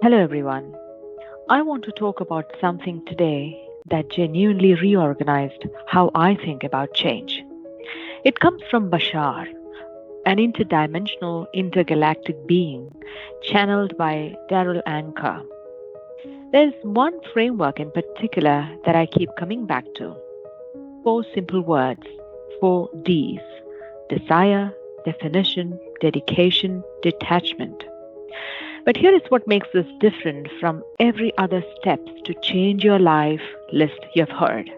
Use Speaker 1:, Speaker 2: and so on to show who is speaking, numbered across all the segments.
Speaker 1: Hello, everyone. I want to talk about something today that genuinely reorganized how I think about change. It comes from Bashar, an interdimensional, intergalactic being channeled by Darryl Anka. There's one framework in particular that I keep coming back to. Four simple words, four Ds: desire, definition, dedication, detachment. But here is what makes this different from every other steps to change your life list you've heard.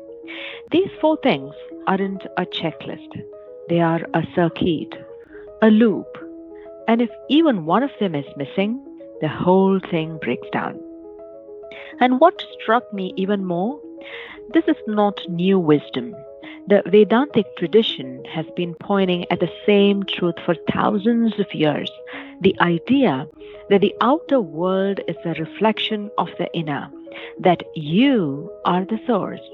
Speaker 1: These four things aren't a checklist. They are a circuit, a loop. And if even one of them is missing, the whole thing breaks down. And what struck me even more, this is not new wisdom. The Vedantic tradition has been pointing at the same truth for thousands of years: the idea that the outer world is a reflection of the inner, that you are the source,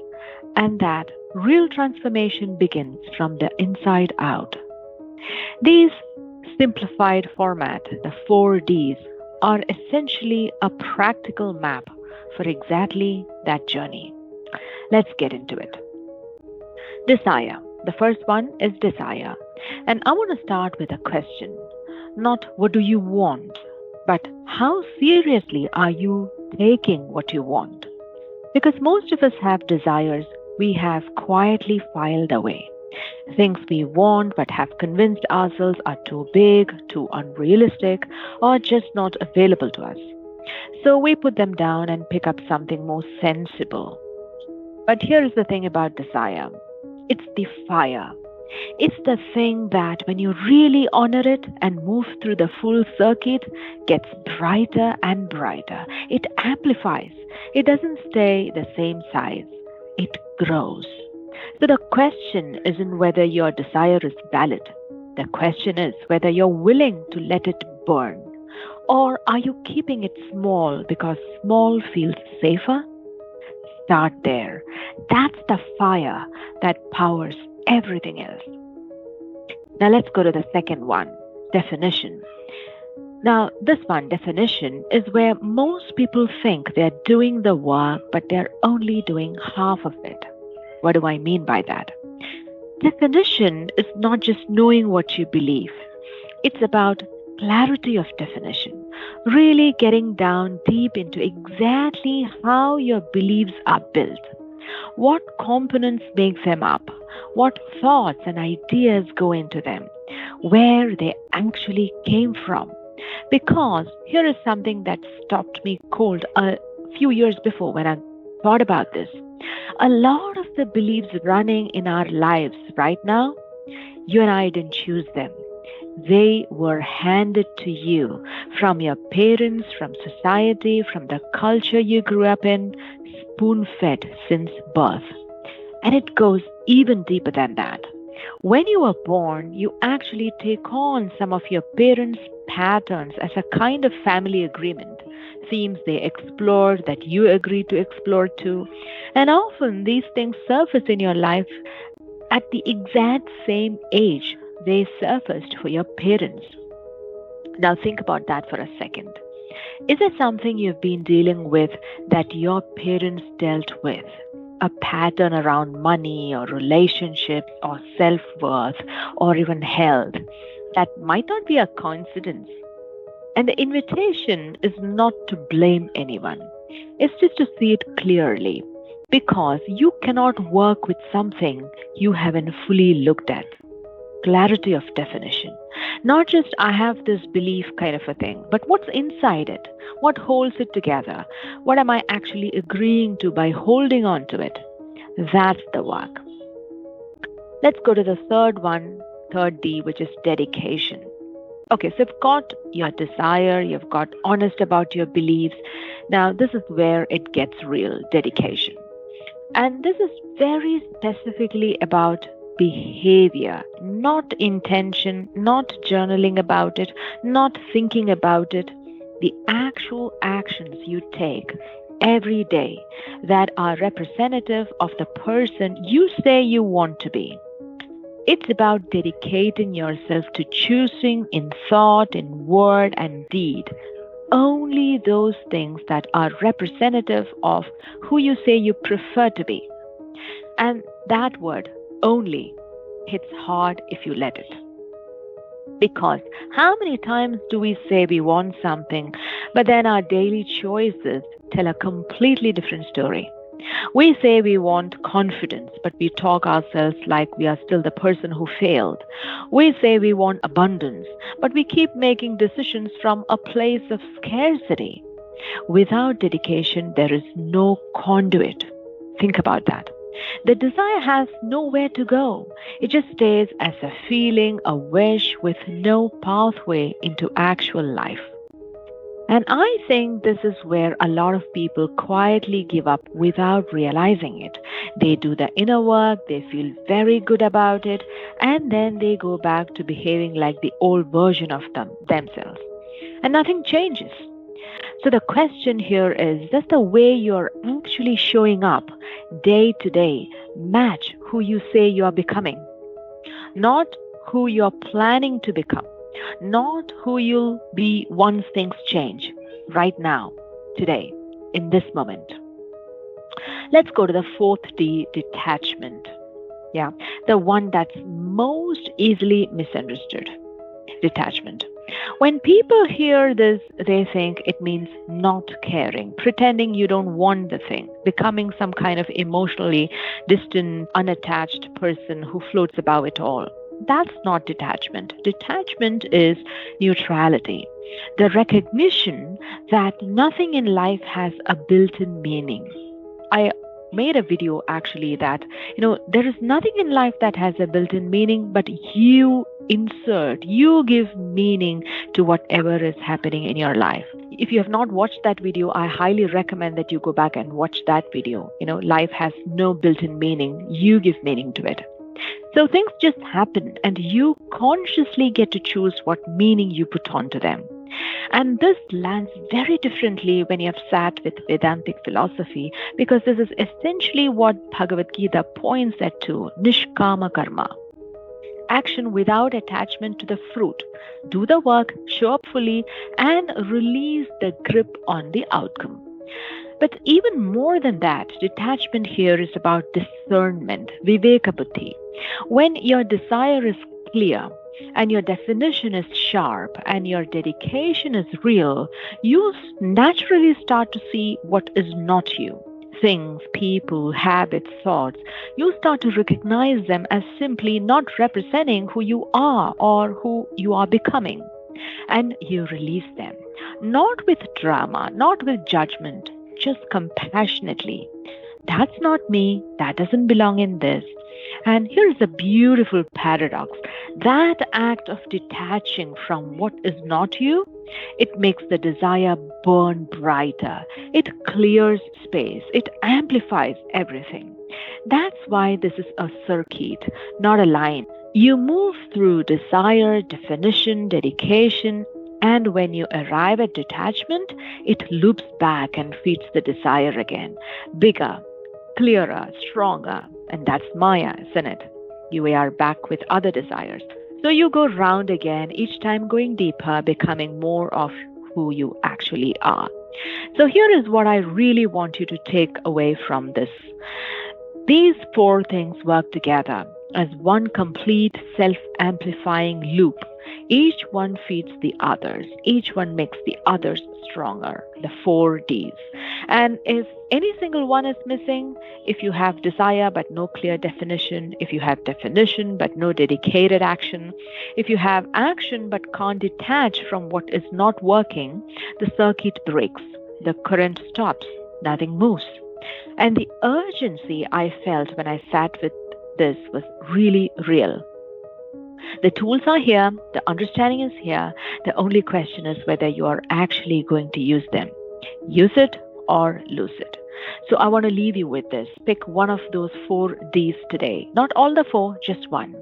Speaker 1: and that real transformation begins from the inside out. These simplified format, the 4Ds, are essentially a practical map for exactly that journey. Let's get into it. Desire. The first one is desire. And I want to start with a question. Not what do you want, but how seriously are you taking what you want? Because most of us have desires we have quietly filed away. Things we want but have convinced ourselves are too big, too unrealistic, or just not available to us. So we put them down and pick up something more sensible. But here is the thing about desire: it's the fire. It's the thing that, when you really honor it and move through the full circuit, gets brighter and brighter. It amplifies. It doesn't stay the same size. It grows. So the question isn't whether your desire is valid. The question is whether you're willing to let it burn. Or are you keeping it small because small feels safer? Start there. That's the fire that powers everything else. Now let's go to the second one, definition. Now, this one, definition, is where most people think they're doing the work, but they're only doing half of it. What do I mean by that? Definition is not just knowing what you believe. It's about clarity of definition, really getting down deep into exactly how your beliefs are built, what components make them up, what thoughts and ideas go into them, where they actually came from. Because here is something that stopped me cold a few years before when I thought about this. A lot of the beliefs running in our lives right now, you and I didn't choose them. They were handed to you from your parents, from society, from the culture you grew up in, spoon fed since birth. And it goes even deeper than that. When you were born, you actually take on some of your parents' patterns as a kind of family agreement, themes they explore that you agree to explore too. And often these things surface in your life at the exact same age they surfaced for your parents. Now think about that for a second. Is there something you've been dealing with that your parents dealt with? A pattern around money or relationships or self-worth or even health that might not be a coincidence. And the invitation is not to blame anyone. It's just to see it clearly, because you cannot work with something you haven't fully looked at. Clarity of definition. Not just I have this belief kind of a thing, but what's inside it? What holds it together? What am I actually agreeing to by holding on to it? That's the work. Let's go to the third D, which is dedication. Okay, so you've got your desire, you've got honest about your beliefs. Now, this is where it gets real, dedication. And this is very specifically about behavior, not intention, not journaling about it, not thinking about it. The actual actions you take every day that are representative of the person you say you want to be. It's about dedicating yourself to choosing in thought, in word, and deed only those things that are representative of who you say you prefer to be. And that word, only, hits hard if you let it. Because how many times do we say we want something, but then our daily choices tell a completely different story? We say we want confidence, but we talk ourselves like we are still the person who failed. We say we want abundance, but we keep making decisions from a place of scarcity. Without dedication, there is no conduit. Think about that. The desire has nowhere to go. It just stays as a feeling, a wish with no pathway into actual life. And I think this is where a lot of people quietly give up without realizing it. They do the inner work, they feel very good about it, and then they go back to behaving like the old version of themselves. And nothing changes. So the question here is, does the way you're actually showing up day to day match who you say you are becoming? Not who you're planning to become. Not who you'll be once things change. Right now, today, in this moment. Let's go to the fourth D, detachment. Yeah, the one that's most easily misunderstood. Detachment. When people hear this, they think it means not caring, pretending you don't want the thing, becoming some kind of emotionally distant, unattached person who floats above it all. That's not detachment. Detachment is neutrality, the recognition that nothing in life has a built-in meaning. I made a video actually that, there is nothing in life that has a built-in meaning, but you give meaning to whatever is happening in your life. If you have not watched that video, I highly recommend that you go back and watch that video. Life has no built-in meaning. You give meaning to it. So things just happen and you consciously get to choose what meaning you put onto them. And this lands very differently when you have sat with Vedantic philosophy, because this is essentially what Bhagavad Gita points at to, nishkama karma. Action without attachment to the fruit. Do the work, show up fully, and release the grip on the outcome. But even more than that, detachment here is about discernment, viveka buddhi. When your desire is clear, and your definition is sharp, and your dedication is real, you naturally start to see what is not you. Things, people, habits, thoughts. You start to recognize them as simply not representing who you are or who you are becoming. And you release them. Not with drama, not with judgment, just compassionately. That's not me. That doesn't belong in this. And here's a beautiful paradox. That act of detaching from what is not you, it makes the desire burn brighter. It clears space. It amplifies everything. That's why this is a circuit, not a line. You move through desire, definition, dedication, and when you arrive at detachment, it loops back and feeds the desire again. Bigger, clearer, stronger. And that's Maya, isn't it? You are back with other desires. So you go round again, each time going deeper, becoming more of who you actually are. So here is what I really want you to take away from this. These four things work together as one complete self-amplifying loop. Each one feeds the others. Each one makes the others stronger. The 4 Ds. And if any single one is missing, if you have desire but no clear definition, if you have definition but no dedicated action, if you have action but can't detach from what is not working, the circuit breaks. The current stops. Nothing moves. And the urgency I felt when I sat with this was really real. The tools are here, the understanding is here. The only question is whether you are actually going to use them. Use it or lose it. So I want to leave you with this. Pick one of those 4 Ds today. Not all the 4, just one.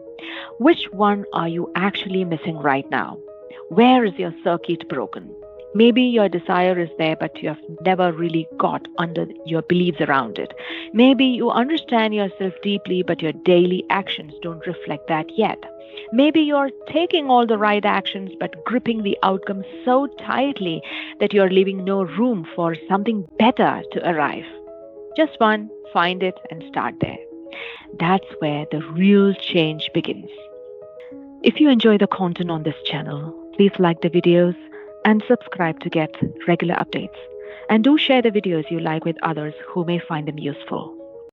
Speaker 1: Which one are you actually missing right now? Where is your circuit broken? Maybe your desire is there, but you have never really got under your beliefs around it. Maybe you understand yourself deeply, but your daily actions don't reflect that yet. Maybe you're taking all the right actions, but gripping the outcome so tightly that you're leaving no room for something better to arrive. Just one, find it and start there. That's where the real change begins. If you enjoy the content on this channel, please like the videos and subscribe to get regular updates. And do share the videos you like with others who may find them useful.